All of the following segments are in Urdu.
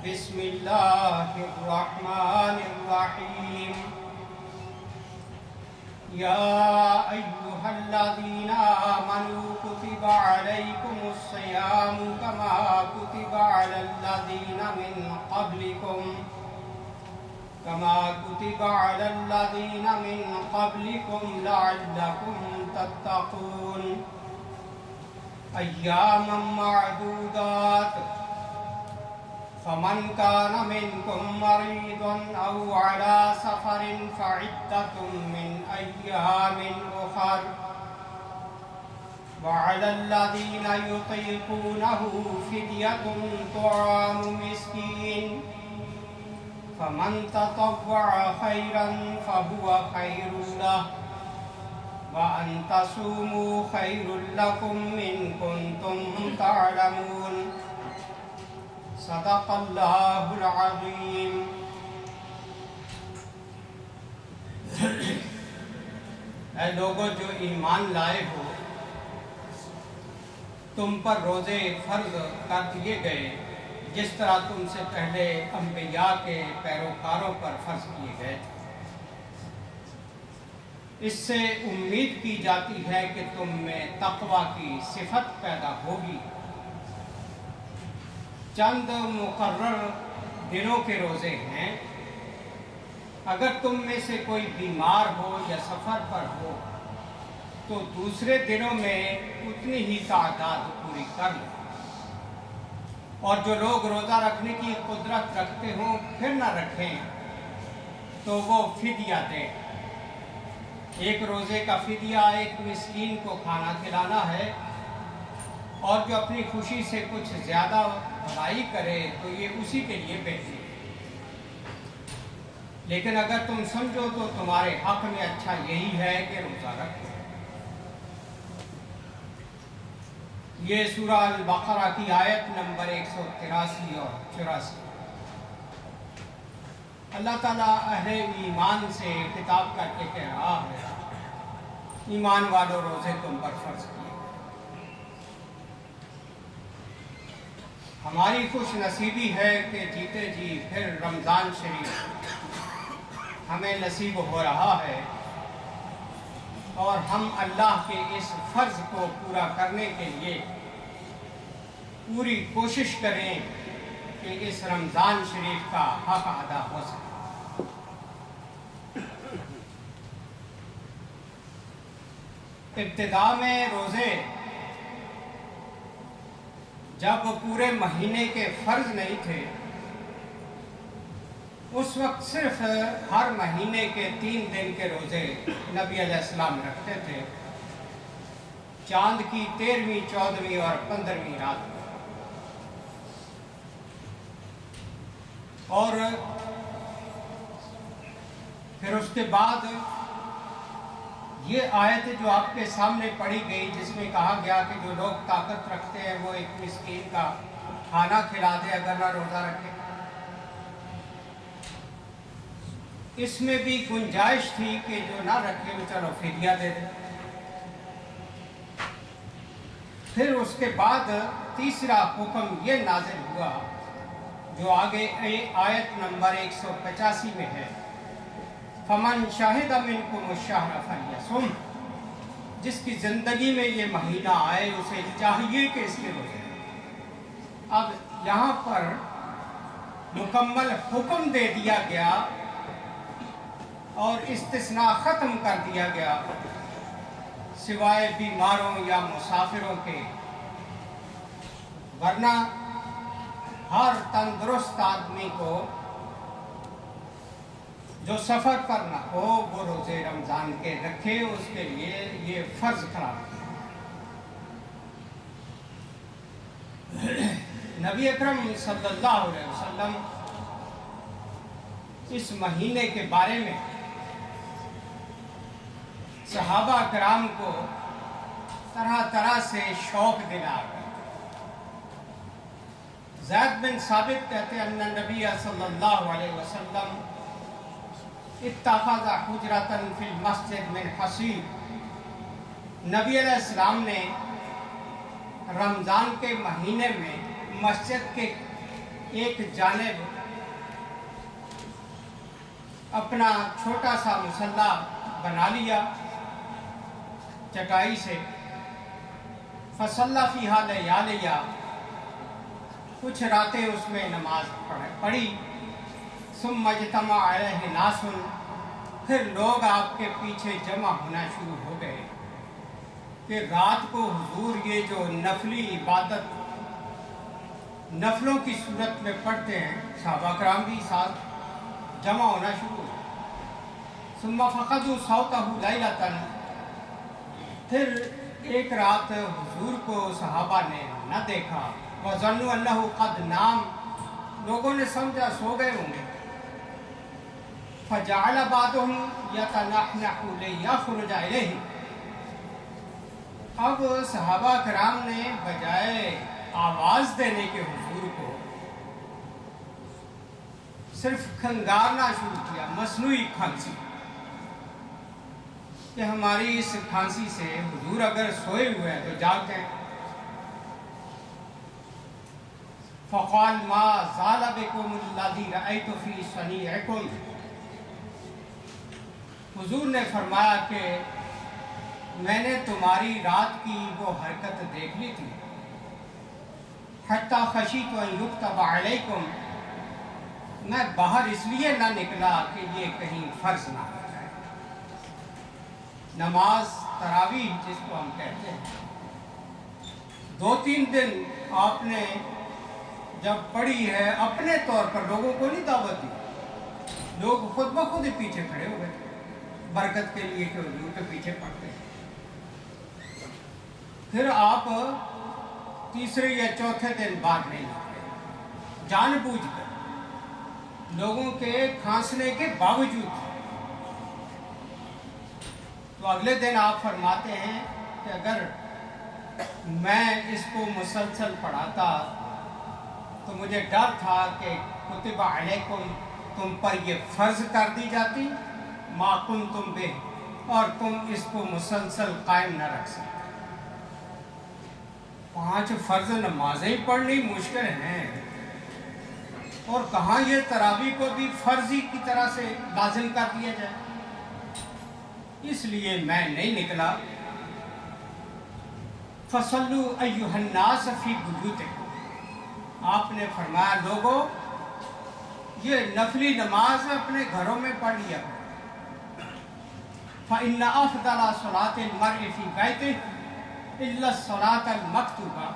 بسم اللہ الرحمن الرحیم یا ایہا الذین آمنوا کتب علیکم الصیام کما کتب علی الذین من قبلکم لعلکم تتقون ایاما معدودات فمن كان منكم مريضا أو على سفر فعدة من أيام أخر وعلى الذين يطيقونه فدية طعام مسكين فمن تطوع خيرا فهو خير له وأن تصوموا خير لكم إن كنتم تعلمون صدق اللہ العظیم۔ اے لوگوں جو ایمان لائے ہو، تم پر روزے فرض کر دیے گئے جس طرح تم سے پہلے انبیاء کے پیروکاروں پر فرض کیے گئے تھے۔ اس سے امید کی جاتی ہے کہ تم میں تقوی کی صفت پیدا ہوگی۔ چند مقرر دنوں کے روزے ہیں۔ اگر تم میں سے کوئی بیمار ہو یا سفر پر ہو تو دوسرے دنوں میں اتنی ہی تعداد پوری کر لو، اور جو لوگ روزہ رکھنے کی قدرت رکھتے ہوں پھر نہ رکھیں تو وہ فدیہ دیں۔ ایک روزے کا فدیہ ایک مسکین کو کھانا کھلانا ہے، اور جو اپنی خوشی سے کچھ زیادہ بھلائی کرے تو یہ اسی کے لیے بہتر ہے۔ لیکن اگر تم سمجھو تو تمہارے حق میں اچھا یہی ہے کہ روزہ رکھو۔ یہ سورہ البقرہ کی آیت نمبر 183 اور 84۔ اللہ تعالیٰ اہل ایمان سے خطاب کر کے کہہ رہا ہے، ایمان والو روزے تم پر فرض کیے۔ ہماری خوش نصیبی ہے کہ جیتے جی پھر رمضان شریف ہمیں نصیب ہو رہا ہے، اور ہم اللہ کے اس فرض کو پورا کرنے کے لیے پوری کوشش کریں کہ اس رمضان شریف کا حق ادا ہو سکے۔ ابتدا میں روزے جب پورے مہینے کے فرض نہیں تھے، اس وقت صرف ہر مہینے کے 3 دن کے روزے نبی علیہ السلام رکھتے تھے، چاند کی 13ویں، 14ویں اور 15ویں رات میں۔ اور پھر اس کے بعد یہ آیت جو آپ کے سامنے پڑھی گئی جس میں کہا گیا کہ جو لوگ طاقت رکھتے ہیں وہ ایک مسکین کا کھانا کھلا دے اگر نہ روزہ رکھے، اس میں بھی گنجائش تھی کہ جو نہ رکھے وہ چلو فدیہ دے دے۔ پھر اس کے بعد تیسرا حکم یہ نازل ہوا جو آگے آیت نمبر 185 میں ہے، فمن شاہد منکم الشہر فلیصم، جس کی زندگی میں یہ مہینہ آئے اسے چاہیے کہ اس کے روزے۔ اب یہاں پر مکمل حکم دے دیا گیا اور استثناء ختم کر دیا گیا، سوائے بیماروں یا مسافروں کے، ورنہ ہر تندرست آدمی کو جو سفر پر نہ ہو وہ روزے رمضان کے رکھے، اس کے لیے یہ فرض قرار دیا۔ نبی اکرم صلی اللہ علیہ وسلم اس مہینے کے بارے میں صحابہ کرام کو طرح طرح سے شوق دلا گئے۔ زید بن ثابت کہتے ہیں ان نبی صلی اللہ علیہ وسلم اتخذ حجرۃ فی المسجد من حصیر، نبی علیہ السلام نے رمضان کے مہینے میں مسجد کے ایک جانب اپنا چھوٹا سا مصلی بنا لیا چٹائی سے، فصلی فیہا لیالیا، کچھ راتیں اس میں نماز پڑھی، ثم اجتمع علیہ ناس، پھر لوگ آپ کے پیچھے جمع ہونا شروع ہو گئے کہ رات کو حضور یہ جو نفلی عبادت نفلوں کی صورت میں پڑھتے ہیں، صحابہ کرام بھی ساتھ جمع ہونا شروع ہو گئے۔ ثم فقدوا صوتہ لیلۃ، پھر ایک رات حضور کو صحابہ نے نہ دیکھا، وظنوا انہ قد نام، لوگوں نے سمجھا سو گئے ہوں گے، فجعل بعضهم یتنحنح لیخرج الیہ، اب صحابہ کرام نے بجائے آواز دینے کے حضور کو صرف کھنگارنا شروع کیا، مصنوعی کھانسی، کہ ہماری اس کھانسی سے حضور اگر سوئے ہوئے ہیں تو جاگتے ہیں۔ فقال ما زال بكم الذي رأيت في صنيعكم، حضور نے فرمایا کہ میں نے تمہاری رات کی وہ حرکت دیکھ لی تھی، حتی خشیت ان یکتب علیکم، میں باہر اس لیے نہ نکلا کہ یہ کہیں فرض نہ ہو جائے۔ نماز تراویح جس کو ہم کہتے ہیں، 2-3 دن آپ نے جب پڑھی ہے اپنے طور پر، لوگوں کو نہیں دعوت دی، لوگ خود بخود ہی پیچھے کھڑے ہو گئے برکت کے لیے کہ حضور کے پیچھے پڑھتے ہیں۔ پھر آپ تیسرے یا چوتھے دن بعد نہیں نکلے، جان بوجھ کر لوگوں کے کھانسنے کے باوجود۔ تو اگلے دن آپ فرماتے ہیں کہ اگر میں اس کو مسلسل پڑھاتا تو مجھے ڈر تھا کہ کتب علیکم، تم پر یہ فرض کر دی جاتی، ما کنتم بہ، اور تم اس کو مسلسل قائم نہ رکھ سکتے۔ 5 فرض نمازیں پڑھنی مشکل ہیں، اور کہاں یہ تراویح کو بھی فرضی کی طرح سے لازم کر دیا جائے، اس لیے میں نہیں نکلا۔ فصلوا ایھا الناس فی بیوتکم، آپ نے فرمایا لوگوں یہ نفلی نماز اپنے گھروں میں پڑھ لیا کرو۔ فإن أفضل صلاة المرء في بيته إلا الصلاة المكتوبة،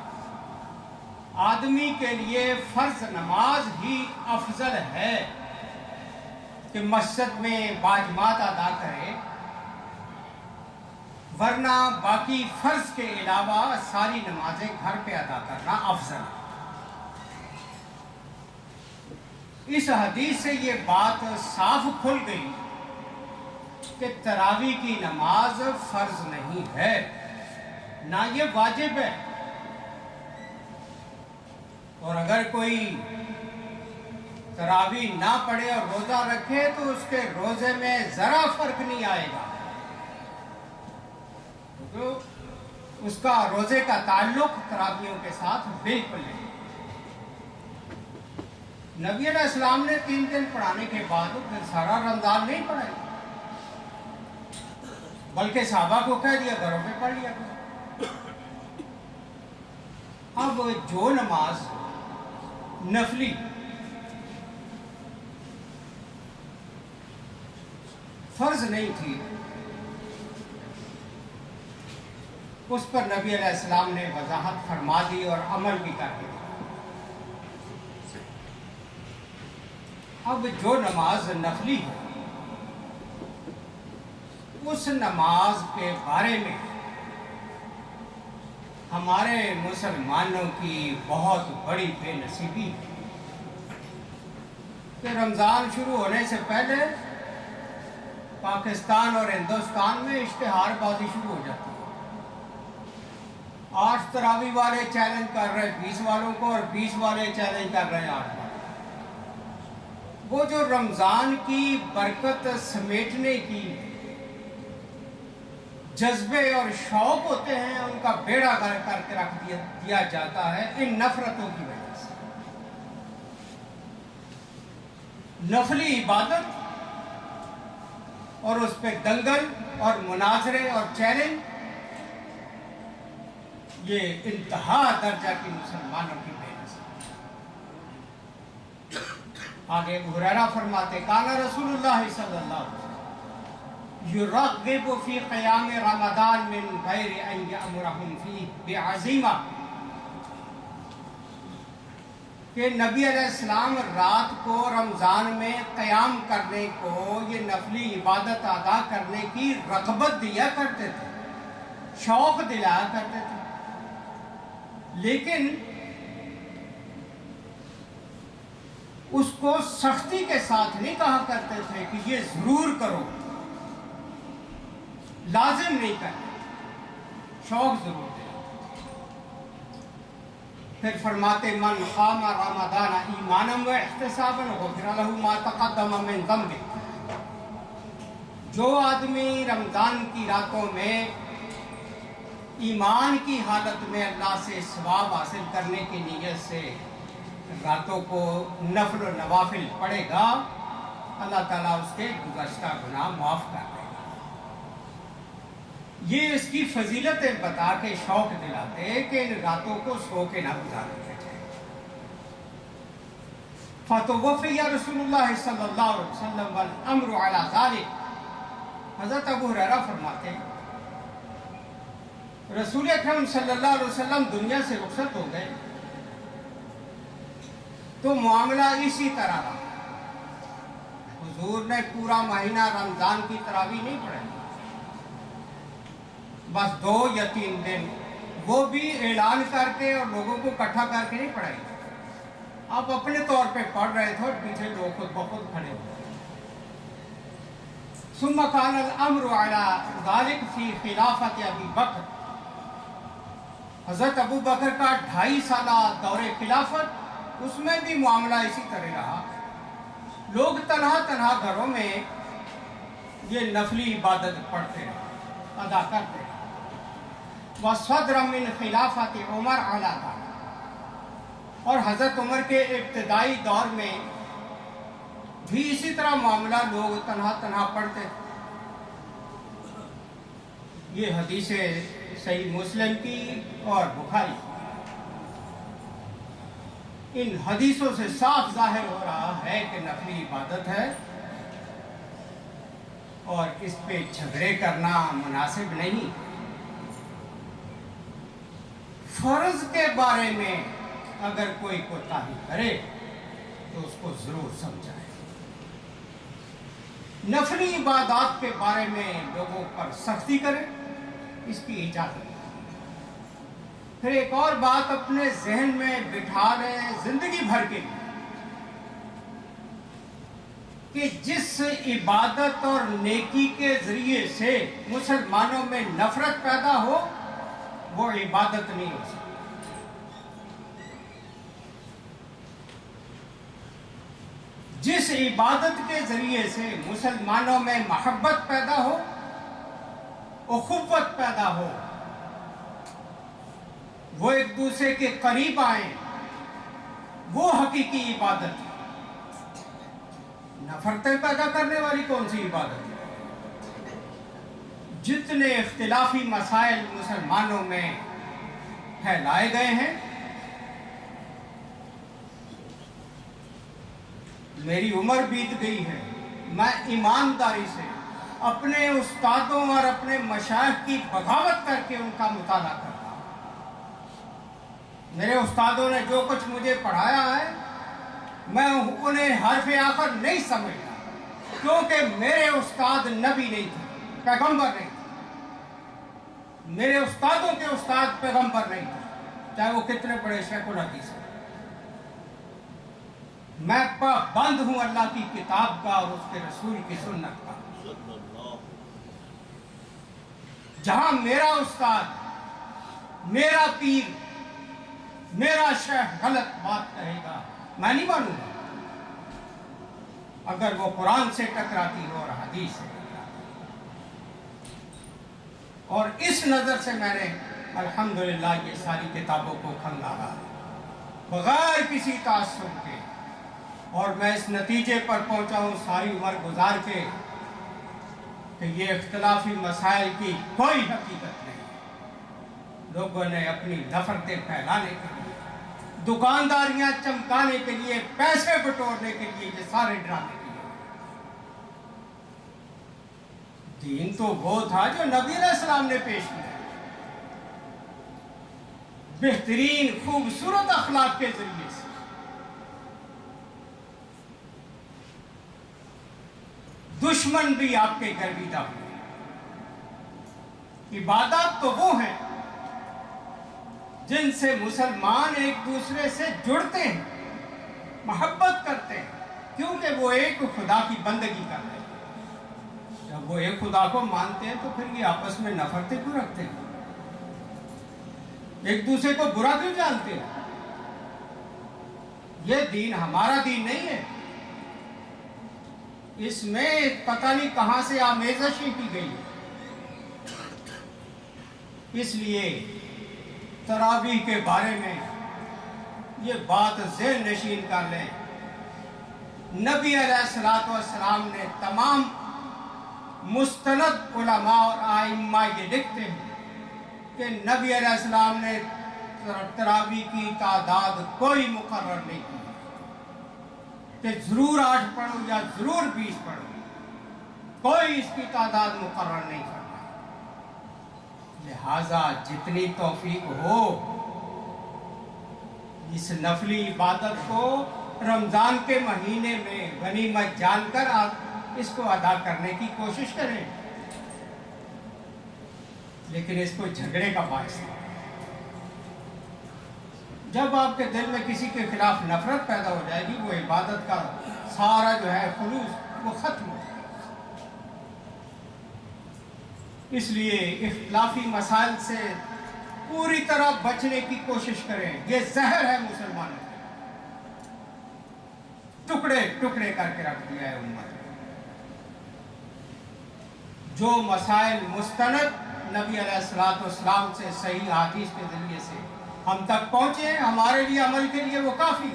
آدمی کے لیے فرض نماز ہی افضل ہے کہ مسجد میں باجماعت ادا کرے، ورنہ باقی فرض کے علاوہ ساری نمازیں گھر پہ ادا کرنا افضل ہے۔ اس حدیث سے یہ بات صاف کھل گئی کہ تراویح کی نماز فرض نہیں ہے، نہ یہ واجب ہے، اور اگر کوئی تراویح نہ پڑھے اور روزہ رکھے تو اس کے روزے میں ذرا فرق نہیں آئے گا، کیونکہ اس کا روزے کا تعلق تراویحوں کے ساتھ بالکل نہیں۔ نبی علیہ السلام نے 3 دن پڑھانے کے بعد پھر سارا رمضان نہیں پڑھایا، بلکہ صحابہ کو کہہ دیا گھروں میں پڑھ لیا کرو۔ اب جو نماز نفلی فرض نہیں تھی، اس پر نبی علیہ السلام نے وضاحت فرما دی اور عمل بھی کر دیا۔ اب جو نماز نفلی ہے، اس نماز کے بارے میں ہمارے مسلمانوں کی بہت بڑی بے نصیبی ہے کہ رمضان شروع ہونے سے پہلے پاکستان اور ہندوستان میں اشتہار بازی شروع ہو جاتی ہے۔ 8 تراویح والے چیلنج کر رہے 20 والوں کو، اور 20 والے چیلنج کر رہے 8 والے۔ وہ جو رمضان کی برکت سمیٹنے کی جذبے اور شوق ہوتے ہیں، ان کا بیڑا غرق کر کے رکھ دیا جاتا ہے ان نفرتوں کی وجہ سے۔ نفلی عبادت اور اس پہ دنگل اور مناظرے اور چیلنج، یہ انتہا درجہ کی مسلمانوں کی بے نظری۔ آگے ابو ہریرہ فرماتے کان رسول اللہ صلی اللہ علیہ وسلم یرغب فی قیام رمضان من غیر ان یأمرہم فیہ بعزیمہ، کہ نبی علیہ السلام رات کو رمضان میں قیام کرنے کو، یہ نفلی عبادت ادا کرنے کی رغبت دیا کرتے تھے، شوق دلایا کرتے تھے، لیکن اس کو سختی کے ساتھ نہیں کہا کرتے تھے کہ یہ ضرور کرو، لازم نہیں کرتے، شوق ضرور دے۔ پھر فرماتے من قام رمضان ایمانا و احتسابا غفر له ما تقدم من ذنبه، جو آدمی رمضان کی راتوں میں ایمان کی حالت میں اللہ سے ثواب حاصل کرنے کی نیت سے راتوں کو نفل و نوافل پڑھے گا، اللہ تعالیٰ اس کے گزشتہ گناہ معاف کر دے گا۔ یہ اس کی فضیلتیں بتا کے شوق دلاتے کہ ان راتوں کو سو کے نہ گزارا جائے۔ فتوفی رسول اللہ صلی اللہ علیہ وسلم والامر علی ذلک، حضرت ابو ہریرہ فرماتے ہیں رسول اکرم صلی اللہ علیہ وسلم دنیا سے رخصت ہو گئے تو معاملہ اسی طرح رہا۔ حضور نے پورا مہینہ رمضان کی تراویح نہیں پڑھائی، بس 2 یا 3 دن، وہ بھی اعلان کر کے اور لوگوں کو اکٹھا کر کے نہیں پڑھائی، آپ اپنے طور پہ پڑھ رہے تھے اور پیچھے لوگ خود بخود کھڑے ہوئے۔ ثم كان الامر على ذلك في خلافت ابی بکر، حضرت ابو بکر کا 2.5 سالہ دور خلافت، اس میں بھی معاملہ اسی طرح رہا، لوگ تنہا تنہا گھروں میں یہ نفلی عبادت پڑھتے رہے، ادا کرتے رہے۔ وصدر من خلافت عمر علی ذلک، اور حضرت عمر کے ابتدائی دور میں بھی اسی طرح معاملہ، لوگ تنہا تنہا پڑھتے تھے۔ یہ حدیث صحیح مسلم کی اور بخاری، ان حدیثوں سے صاف ظاہر ہو رہا ہے کہ نفلی عبادت ہے اور اس پہ جھگڑے کرنا مناسب نہیں۔ فرض کے بارے میں اگر کوئی کوتاہی کرے تو اس کو ضرور سمجھائے، نفلی عبادات کے بارے میں لوگوں پر سختی کرے، اس کی اجازت نہیں۔ پھر ایک اور بات اپنے ذہن میں بٹھا لیں زندگی بھر کے لیے کہ جس عبادت اور نیکی کے ذریعے سے مسلمانوں میں نفرت پیدا ہو وہ عبادت نہیں ہو سکتی۔ جس عبادت کے ذریعے سے مسلمانوں میں محبت پیدا ہو، اخوت پیدا ہو، وہ ایک دوسرے کے قریب آئیں، وہ حقیقی عبادت ہے۔ نفرتیں پیدا کرنے والی کون سی عبادت ہے؟ جتنے اختلافی مسائل مسلمانوں میں پھیلائے گئے ہیں، میری عمر بیت گئی ہے، میں ایمانداری سے اپنے استادوں اور اپنے مشائخ کی بغاوت کر کے ان کا مطالعہ کرتا ہوں۔ میرے استادوں نے جو کچھ مجھے پڑھایا ہے میں انہیں حرف آخر نہیں سمجھتا، کیونکہ میرے استاد نبی نہیں تھے، پیغمبر نہیں تھے، میرے استادوں کے استاد پیغمبر نہیں تھے، چاہے وہ کتنے بڑے شیخ الحدیث ہیں۔ میں پابند ہوں اللہ کی کتاب کا اور اس کے رسول کی سنت کا۔ جہاں میرا استاد، میرا پیر، میرا شیخ غلط بات کہے گا میں نہیں مانوں گا، اگر وہ قرآن سے ٹکراتی ہو اور حدیث سے ٹکراتی ہو۔ اور اس نظر سے میں نے الحمدللہ یہ ساری کتابوں کو کھنگالا ہے، بغیر کسی تعصب کے، اور میں اس نتیجے پر پہنچا ہوں ساری عمر گزار کے کہ یہ اختلافی مسائل کی کوئی حقیقت نہیں. لوگوں نے اپنی نفرتیں پھیلانے کے لیے، دکانداریاں چمکانے کے لیے، پیسے بٹورنے کے لیے یہ سارے ڈرامے کیے. دین تو وہ تھا جو نبی علیہ السلام نے پیش کیا، بہترین خوبصورت اخلاق کے ذریعے سے. دشمن بھی آپ کے گرویدہ ہوئے. عبادات تو وہ ہیں جن سے مسلمان ایک دوسرے سے جڑتے ہیں، محبت کرتے ہیں، کیونکہ وہ ایک خدا کی بندگی کرتے ہیں. جب وہ ایک خدا کو مانتے ہیں تو پھر یہ آپس میں نفرتیں کیوں رکھتے ہیں؟ ایک دوسرے کو برا کیوں جانتے ہیں؟ یہ دین ہمارا دین نہیں ہے. اس میں پتہ نہیں کہاں سے آمیزشیں کی گئی. اس لیے تراویح کے بارے میں یہ بات ذہن نشین کر لیں. نبی علیہ السلام نے تمام مستند علماء اور ائمہ یہ لکھتے ہیں کہ نبی علیہ السلام نے تراویح کی تعداد کوئی مقرر نہیں کی کہ ضرور 8 پڑھو یا ضرور 20 پڑھو. کوئی اس کی تعداد مقرر نہیں کرتا. لہذا جتنی توفیق ہو اس نفلی عبادت کو رمضان کے مہینے میں غنیمت جان کر آپ اس کو ادا کرنے کی کوشش کریں، لیکن اس کو جھگڑے کا باعث نہیں. جب آپ کے دل میں کسی کے خلاف نفرت پیدا ہو جائے گی، وہ عبادت کا سارا جو ہے خلوص وہ ختم ہو جائے گا. اس لیے اختلافی مسائل سے پوری طرح بچنے کی کوشش کریں. یہ زہر ہے مسلمانوں کو، ٹکڑے ٹکڑے کر کے رکھ دیا ہے امت. جو مسائل مستند نبی علیہ السلام سے صحیح حدیث کے ذریعے سے ہم تک پہنچے ہیں، ہمارے لیے عمل کے لیے وہ کافی.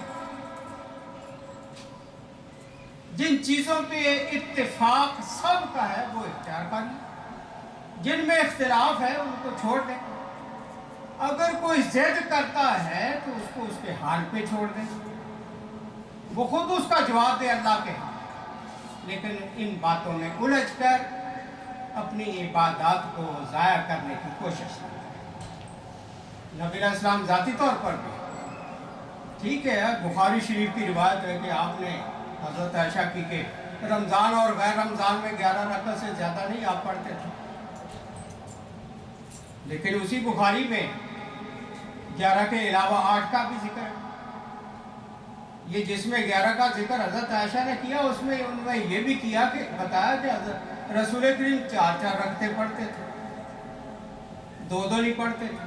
جن چیزوں پہ اتفاق سب کا ہے وہ اختیار کر لیں، جن میں اختلاف ہے ان کو چھوڑ دیں. اگر کوئی ضد کرتا ہے تو اس کو اس کے حال پہ چھوڑ دیں، وہ خود اس کا جواب دے اللہ کے ہاں. لیکن ان باتوں میں الجھ کر اپنی عبادات کو ضائع کرنے کی کوشش کریں. نبی علیہ السلام ذاتی طور پر بھی ٹھیک ہے، بخاری شریف کی روایت ہے کہ آپ نے حضرت عائشہ کی کہ رمضان اور غیر رمضان میں 11 رکعت سے زیادہ نہیں آپ پڑھتے تھے. لیکن اسی بخاری میں 11 کے علاوہ 8 کا بھی ذکر ہے. یہ جس میں 11 کا ذکر حضرت عائشہ نے کیا، اس میں انہوں نے یہ بھی کیا کہ بتایا کہ حضرت رسول کریم 4 رکعتیں پڑھتے تھے، 2 نہیں پڑھتے تھے،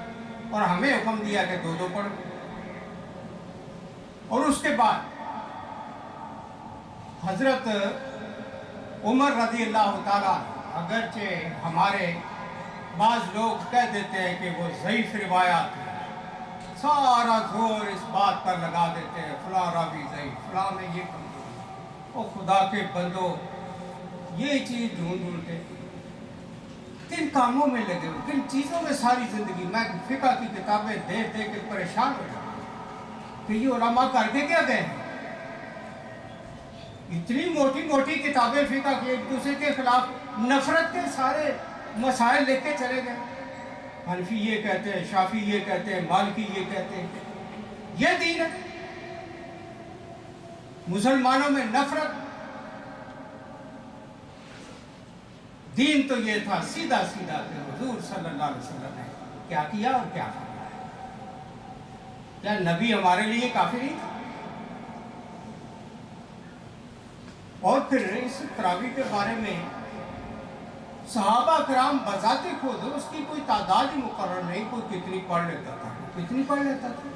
اور ہمیں حکم دیا کہ 2 پڑھو. اور اس کے بعد حضرت عمر رضی اللہ تعالیٰ، اگرچہ ہمارے بعض لوگ کہہ دیتے ہیں کہ وہ ضعیف روایات ہیں، سارا زور اس بات پر لگا دیتے ہیں فلاں راوی ضعیف، فلاں میں یہ کمزور. او خدا کے بندو، یہ چیز ڈھونڈ کے کن کاموں میں لگے ہو، کن چیزوں میں ساری زندگی. میں فقہ کی کتابیں دیکھ کے پریشان ہو جاتا ہوں کہ یہ علماء کر کے کیا گئے ہیں. اتنی موٹی موٹی کتابیں فقہ کی، ایک دوسرے کے خلاف نفرت کے سارے مسائل لے کے چلے گئے. حنفی یہ کہتے ہیں، شافی یہ کہتے ہیں، مالکی یہ کہتے ہیں. یہ دین ہے؟ مسلمانوں میں نفرت. دین تو یہ تھا سیدھا سیدھا کہ حضور صلی اللہ علیہ وسلم نے کیا کیا اور کیا فرمایا. کیا نبی ہمارے لیے کافی نہیں تھا؟ اور پھر اس تراویح کے بارے میں صحابہ کرام بذات خود اس کی کوئی تعداد ہی مقرر نہیں، کوئی کتنی پڑھ لیتا تھا، کتنی پڑھ لیتا تھا.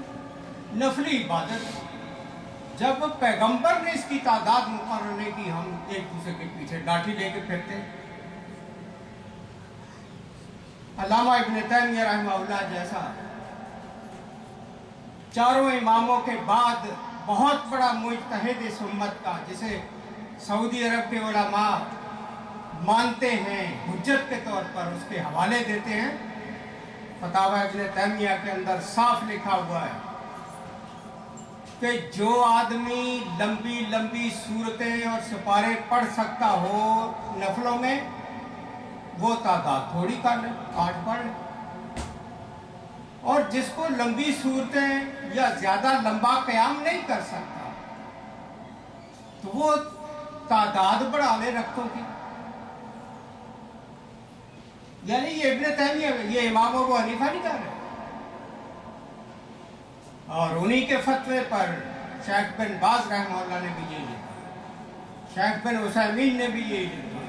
نفلی عبادت جب پیغمبر نے اس کی تعداد مقرر نہیں کی، ہم ایک دوسرے کے پیچھے لاٹھی لے کے پھرتے. علامہ ابن تیمیہ رحمہ اللہ جیسا 4 اماموں کے بعد بہت بڑا مجتہد اس امت کا، جسے سعودی عرب کے علماء مانتے ہیں حجت کے طور پر، اس کے حوالے دیتے ہیں۔ فتاوی ابن تیمیہ کے اندر صاف لکھا ہوا ہے کہ جو آدمی لمبی لمبی سورتیں اور سپارے پڑھ سکتا ہو نفلوں میں، وہ تعداد تھوڑی کر لے، 8 پڑھ لے، اور جس کو لمبی صورتیں یا زیادہ لمبا قیام نہیں کر سکتا تو وہ تعداد بڑھا لے رکعتوں کی۔ یعنی یہ ابن تیمیہ، یہ امام ابو حنیفہ نہیں کر رہے، اور انہی کے فتوے پر شیخ بن باز رحمہ اللہ نے بھی یہی لکھا، شیخ بن عثیمین نے بھی یہی لکھا،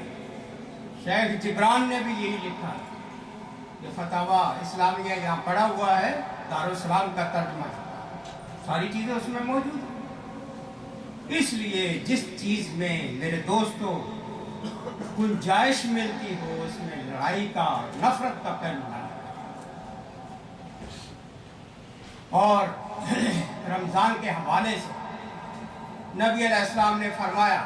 شیخ جبران نے بھی یہی لکھا۔ یہ فتاوی اسلامیہ یہاں پڑا ہوا ہے، دارالسلام کا ترجمہ، ساری چیزیں اس میں موجود ہیں۔ اس لیے جس چیز میں میرے دوستو گنجائش ملتی ہو، اس میں لڑائی کا، نفرت کا پہلو نہ لگے۔ اور رمضان کے حوالے سے نبی علیہ السلام نے فرمایا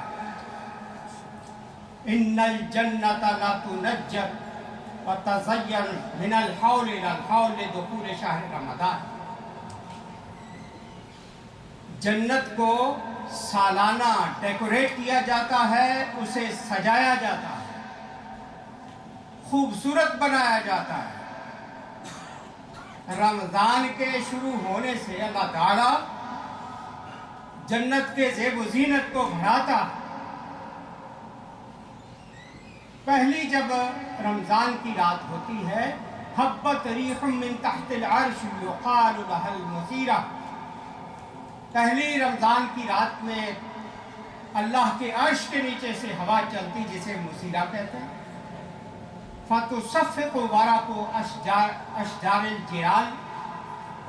ان الجنت لا تنجت وتزین من الحول الى الحول لدخول شہر رمضان، جنت کو سالانہ ڈیکوریٹ کیا جاتا ہے، اسے سجایا جاتا ہے، خوبصورت بنایا جاتا ہے۔ رمضان کے شروع ہونے سے اللہ تعالیٰ جنت کے زیب و زینت کو بڑھاتا ہے۔ پہلی جب رمضان کی رات ہوتی ہے، حبت ریح من تحت العرش یقال لها المسیرہ، پہلی رمضان کی رات میں اللہ کے عرش کے نیچے سے ہوا چلتی، جسے مسیرہ کہتے ہیں۔ فَتُصَفِّقُ وَرَقُ أَشْجَارِ الْجِرَانِ،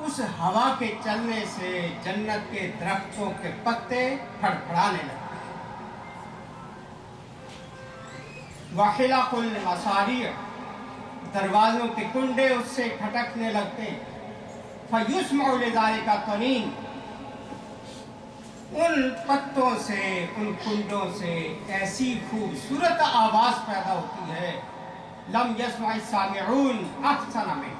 اس ہوا کے چلنے سے جنت کے درختوں کے پتے پھڑپھڑانے لگتے ہیں۔ وَحِلَقُ الْمَصَارِعِ، دروازوں کے کنڈے اس سے کھٹکنے لگتے ہیں۔ فَيُسْمَعُ لِذَلِكَ طَنِينٌ، ان پتوں سے، ان کنڈوں سے ایسی خوبصورت آواز پیدا ہوتی ہے، لم یسمع السامعون احسن منہ،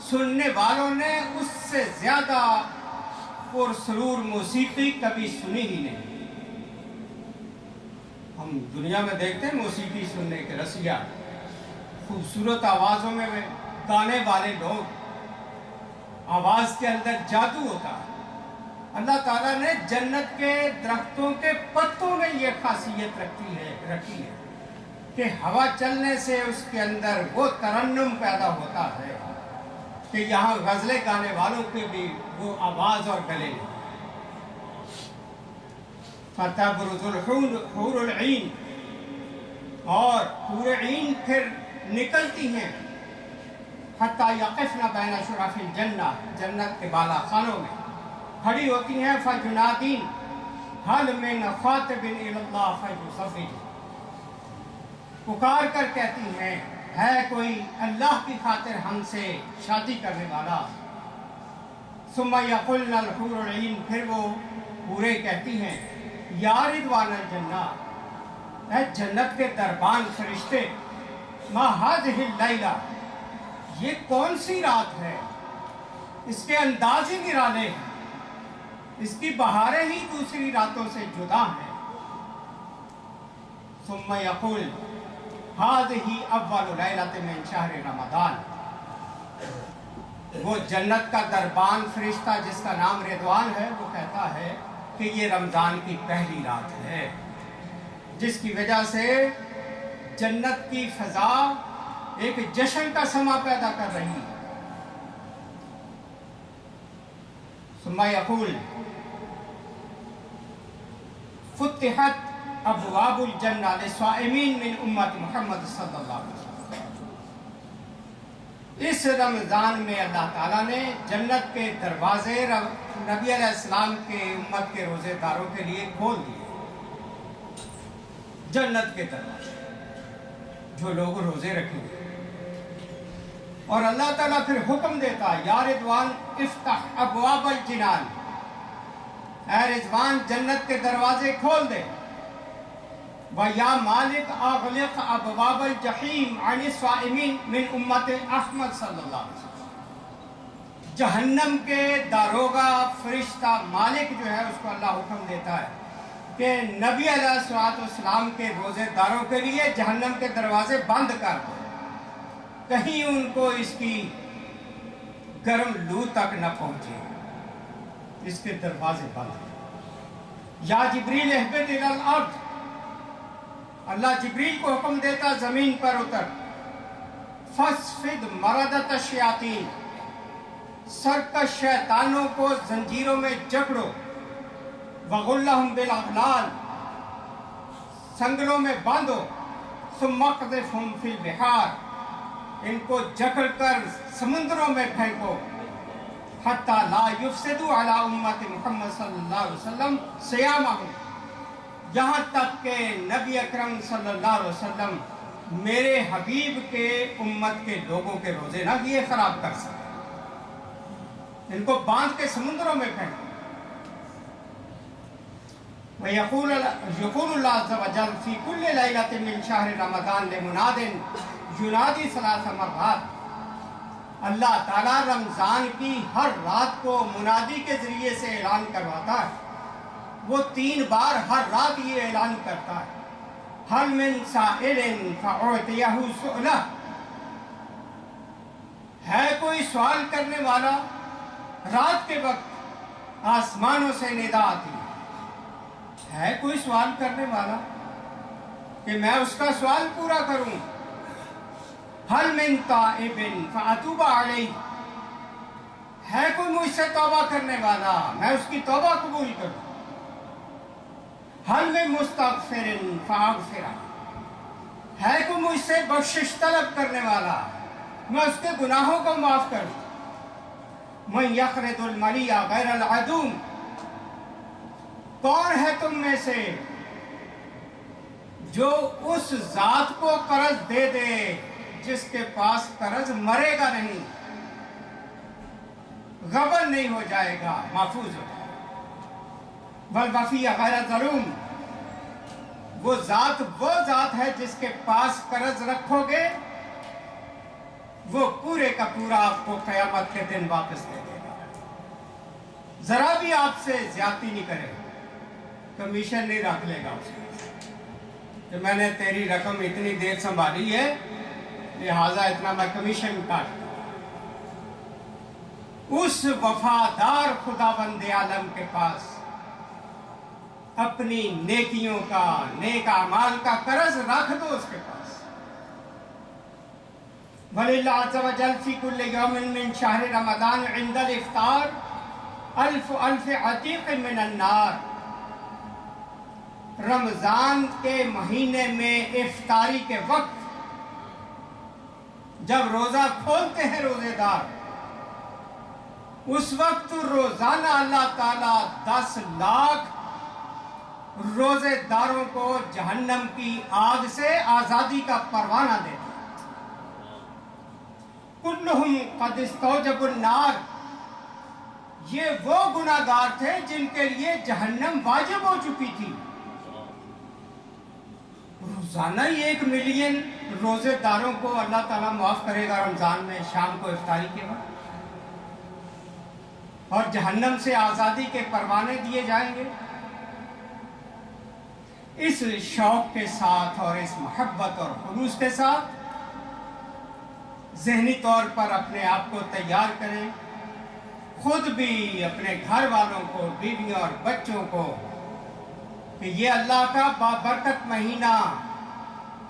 سننے والوں نے اس سے زیادہ پرسرور موسیقی کبھی سنی ہی نہیں۔ ہم دنیا میں دیکھتے ہیں موسیقی سننے کے رسیا، خوبصورت آوازوں میں گانے والے لوگ، آواز کے اندر جادو ہوتا ہے۔ اللہ تعالیٰ نے جنت کے درختوں کے پتوں میں یہ خاصیت رکھی ہے کہ ہوا چلنے سے اس کے اندر وہ ترنم پیدا ہوتا ہے کہ یہاں غزلیں گانے والوں کے بھی وہ آواز اور گلے لیں۔ فَتَبْرُزُ الْحُورُ الْعِينُ، اور حور عین پھر نکلتی ہیں، حَتَّى يَقِفْنَ بَيْنَ شُرَفِ الْجَنَّةِ، جنت کے بالا خانوں میں کھڑی ہوتی ہیں۔ فَجُنَادِينَ هَلْ مِنْ خَاطِبٍ إِلَى اللَّهِ فَيُصَفِّجُ، پکار کر کہتی ہیں ہے کوئی اللہ کی خاطر ہم سے شادی کرنے والا۔ ثُمَّ يَقُلْنَ الْحُورُ الْعِينُ، پھر وہ حوریں کہتی ہیں یا رضوان الجنہ، اے جنت کے دربان فرشتے، ما هذه الليلہ، یہ کون سی رات ہے، اس کے انداز ہی نرالے ہیں، اس کی بہاریں ہی دوسری راتوں سے جدا ہیں۔ ثم یقول هذه اول لیلۃ من شہر رمضان، وہ جنت کا دربان فرشتہ جس کا نام رضوان ہے، وہ کہتا ہے کہ یہ رمضان کی پہلی رات ہے، جس کی وجہ سے جنت کی فضا ایک جشن کا سما پیدا کر رہی ہے۔ ثم یقول فتحت ابواب الجنہ للصائمین من امت محمد صلی اللہ علیہ وسلم، اس رمضان میں اللہ تعالیٰ نے جنت کے دروازے نبی علیہ السلام کے امت کے روزے داروں کے لیے کھول دیے، جنت کے دروازے جو لوگ روزے رکھیں گے۔ اور اللہ تعالیٰ پھر حکم دیتا یا رضوان افتح ابواب الجنان، اے رضوان جنت کے دروازے کھول دے، وَيَا مالک اغلق ابواب الجحیم عن الصائمین من امت احمد صلی اللہ علیہ وسلم۔ جہنم کے داروغہ فرشتہ مالک جو ہے اس کو اللہ حکم دیتا ہے کہ نبی علیہ الصلوۃ والسلام کے روزے داروں کے لیے جہنم کے دروازے بند کر دو، کہیں ان کو اس کی گرم لو تک نہ پہنچے، اس کے دروازے بند۔ یا جبریل اہبط الی الارض، اللہ جبریل کو حکم دیتا زمین پر اتر، فَاسْفِدْ مَرَدَةَ الشَّيَاطِينِ، سرکش شیطانوں کو زنجیروں میں جکڑو، وَغُلَّهُمْ بِالْأَغْلَالِ، سنگلوں میں باندھو، ثُمَّ اقْذِفْهُمْ فِي الْبِحَارِ، ان کو جکڑ کر سمندروں میں پھینکو، حَتَّى لَا يُفْسِدُوا عَلَىٰ أُمَّةِ محمد صلی اللہ علیہ وسلم صِيَامَهُمْ، یہاں تک کہ نبی اکرم صلی اللہ علیہ وسلم میرے حبیب کے امت کے لوگوں کے روزے نہ یہ خراب کر سکے، ان کو باندھ کے سمندروں میں پھینکو۔ وَيَقُولُ اللَّهُ عَزَّ وَجَلَّ فِي كُلِّ لَيْلَةٍ مِّن شَهْرِ رَمَضَانَ لِمُنَادٍ يُنَادِي 3 مرات، اللہ تعالیٰ رمضان کی ہر رات کو منادی کے ذریعے سے اعلان کرواتا ہے، وہ 3 بار ہر رات یہ اعلان کرتا ہے، هَلْ مِن سَائِلٍ فَأُعْطِيَهُ سُؤْلَهُ، ہے کوئی سوال کرنے والا؟ رات کے وقت آسمانوں سے ندا آتی ہے کوئی سوال کرنے والا کہ میں اس کا سوال پورا کروں؟ هَلْ مِن تَائِبٍ فَأَتُوبَ عَلَيْهِ، ہے کوئی مجھ سے توبہ کرنے والا میں اس کی توبہ قبول کروں؟ هَلْ مِن مُسْتَغْفِرٍ فَأَغْفِرَهُ، ہے کوئی مجھ سے بخشش طلب کرنے والا میں اس کے گناہوں کو معاف کروں؟ مَن يَقْرِضُ الْمَلِيَّ غَيْرَ الْعَدُومِ، کون ہے تم میں سے جو اس ذات کو قرض دے دے جس کے پاس قرض مرے گا نہیں، غبن نہیں ہو جائے گا، محفوظ ہو جائے گا۔ وَالْوَفِيَّ غَيْرَ ظَلُومٍ، وہ ذات ہے جس کے پاس قرض رکھو گے وہ پورے کا پورا آپ کو قیامت کے دن واپس دے دے گا، ذرا بھی آپ سے زیادتی نہیں کرے گا، کمیشن نہیں رکھ لے گا اس میں کہ میں نے تیری رقم اتنی دیر سنبھالی ہے لہٰذا اتنا میں کمیشن کاٹتا ہوں۔ اس وفادار خداوند عالم کے پاس اپنی نیکیوں کا، نیک اعمال کا قرض رکھ دو اس کے پاس۔ وَلِلَّهِ عَزَّ وَجَلَّ فِي كُلِّ يَوْمٍ مِّن شَهْرِ رَمَضَانَ عِندَ الْإِفْطَارِ أَلْفُ عَتِيقٍ مِّنَ النَّارِ، رمضان کے مہینے میں افطاری کے وقت جب روزہ کھولتے ہیں روزے دار، اس وقت روزانہ اللہ تعالیٰ 10 لاکھ روزے داروں کو جہنم کی آگ سے آزادی کا پروانہ دیتا۔ کلہم قد استوجبوا النار، یہ وہ گناہگار تھے جن کے لیے جہنم واجب ہو چکی تھی۔ روزانہ 1 ملین روزے داروں کو اللہ تعالیٰ معاف کرے گا رمضان میں شام کو افطاری کے وقت، اور جہنم سے آزادی کے پروانے دیے جائیں گے۔ اس شوق کے ساتھ اور اس محبت اور خلوص کے ساتھ ذہنی طور پر اپنے آپ کو تیار کریں، خود بھی اپنے گھر والوں کو، بیویوں اور بچوں کو، کہ یہ اللہ کا بابرکت مہینہ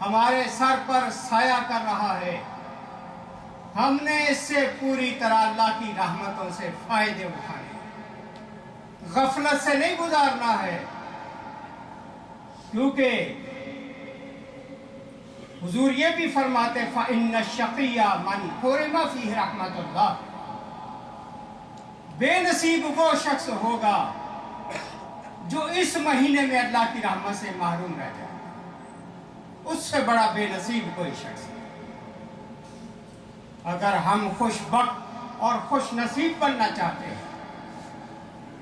ہمارے سر پر سایہ کر رہا ہے، ہم نے اس سے پوری طرح اللہ کی رحمتوں سے فائدے اٹھانے، غفلت سے نہیں گزارنا ہے، کیونکہ حضور یہ بھی فرماتے فَإِنَّ الشَّقِيَّ مَنْ حُرِمَ فِيهِ رَحْمَةُ اللَّهِ، بے نصیب وہ شخص ہوگا جو اس مہینے میں اللہ کی رحمت سے محروم رہ جائے، اس سے بڑا بے نصیب کوئی شخص نہیں۔ اگر ہم خوش بخت اور خوش نصیب بننا چاہتے ہیں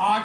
8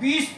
20